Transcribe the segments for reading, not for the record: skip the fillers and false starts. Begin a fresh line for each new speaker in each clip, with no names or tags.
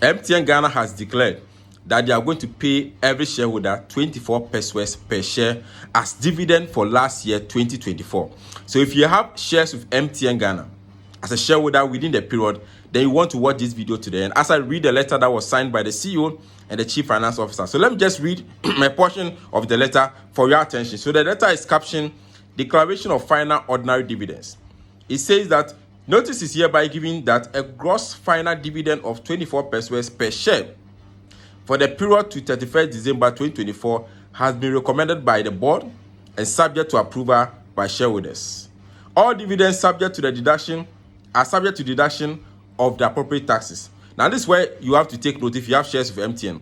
MTN Ghana has declared that they are going to pay every shareholder 24 pesos per share as dividend for last year, 2024. So if you have shares with MTN Ghana as a shareholder within the period, then you want to watch this video today. And as I read the letter that was signed by the CEO and the Chief Finance Officer. So let me just read my portion of the letter for your attention. So the letter is captioned, Declaration of Final Ordinary Dividends. It says that notice is hereby given that a gross final dividend of 24 pesos per share for the period to 31st December 2024 has been recommended by the board and subject to approval by shareholders. All dividends subject to deduction of the appropriate taxes. Now this is where you have to take note if you have shares with MTN.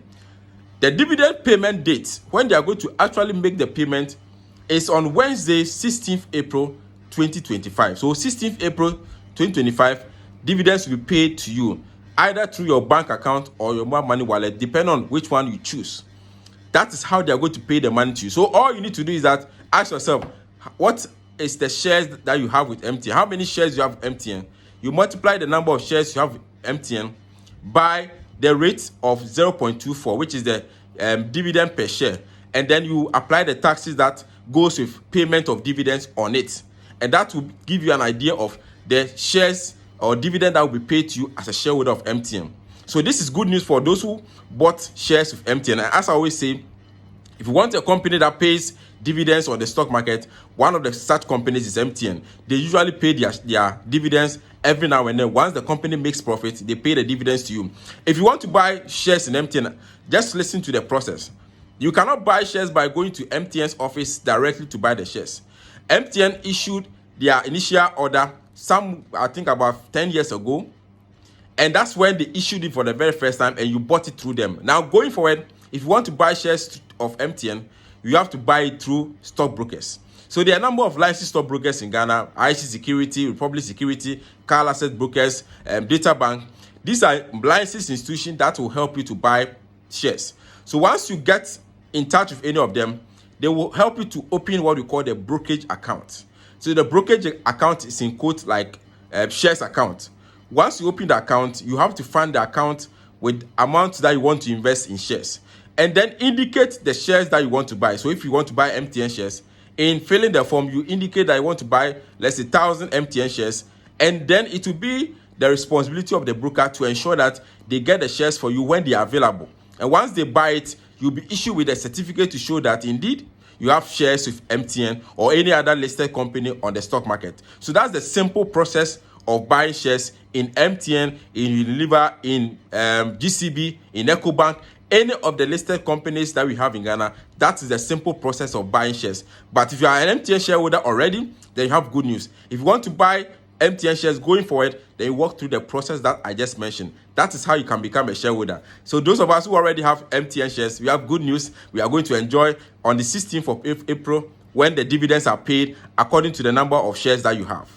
The dividend payment date, when they are going to actually make the payment, is on Wednesday, 16th April 2025. So 16th April 2025, dividends will be paid to you either through your bank account or your mobile money wallet, depending on which one you choose. That is how they are going to pay the money to you. So all you need to do is that ask yourself, what is the shares that you have with MTN? How many shares you have with MTN? You multiply the number of shares you have with MTN by the rate of 0.24, which is the dividend per share, and then you apply the taxes that goes with payment of dividends on it, and that will give you an idea of the shares or dividend that will be paid to you as a shareholder of MTN. So this is good news for those who bought shares with MTN. And as I always say, if you want a company that pays dividends on the stock market, one of the such companies is MTN. They usually pay their dividends every now and then. Once the company makes profit, they pay the dividends to you. If you want to buy shares in MTN, just listen to the process. You cannot buy shares by going to MTN's office directly to buy the shares. MTN issued their initial order I think about 10 years ago, and that's when they issued it for the very first time and you bought it through them. Now going forward, if you want to buy shares of MTN, you have to buy it through stockbrokers. So there are a number of licensed stockbrokers in Ghana: IC Security, Republic Security, Carl Asset Brokers, Data Bank. These are licensed institutions that will help you to buy shares. So once you get in touch with any of them, they will help you to open what we call the brokerage account. So the brokerage account is in quotes like shares account. Once you open the account, you have to fund the account with amounts that you want to invest in shares, and then indicate the shares that you want to buy. So if you want to buy MTN shares, in filling the form, you indicate that you want to buy, let's say, 1,000 MTN shares, and then it will be the responsibility of the broker to ensure that they get the shares for you when they are available. And once they buy it, you'll be issued with a certificate to show that indeed you have shares with MTN or any other listed company on the stock market. So that's the simple process of buying shares in MTN, in Unilever, in GCB, in EcoBank, any of the listed companies that we have in Ghana. That is the simple process of buying shares. But if you are an MTN shareholder already, then you have good news. If you want to buy MTN shares going forward, then you walk through the process that I just mentioned. That is how you can become a shareholder. So those of us who already have MTN shares, we have good news. We are going to enjoy on the 16th of April when the dividends are paid according to the number of shares that you have.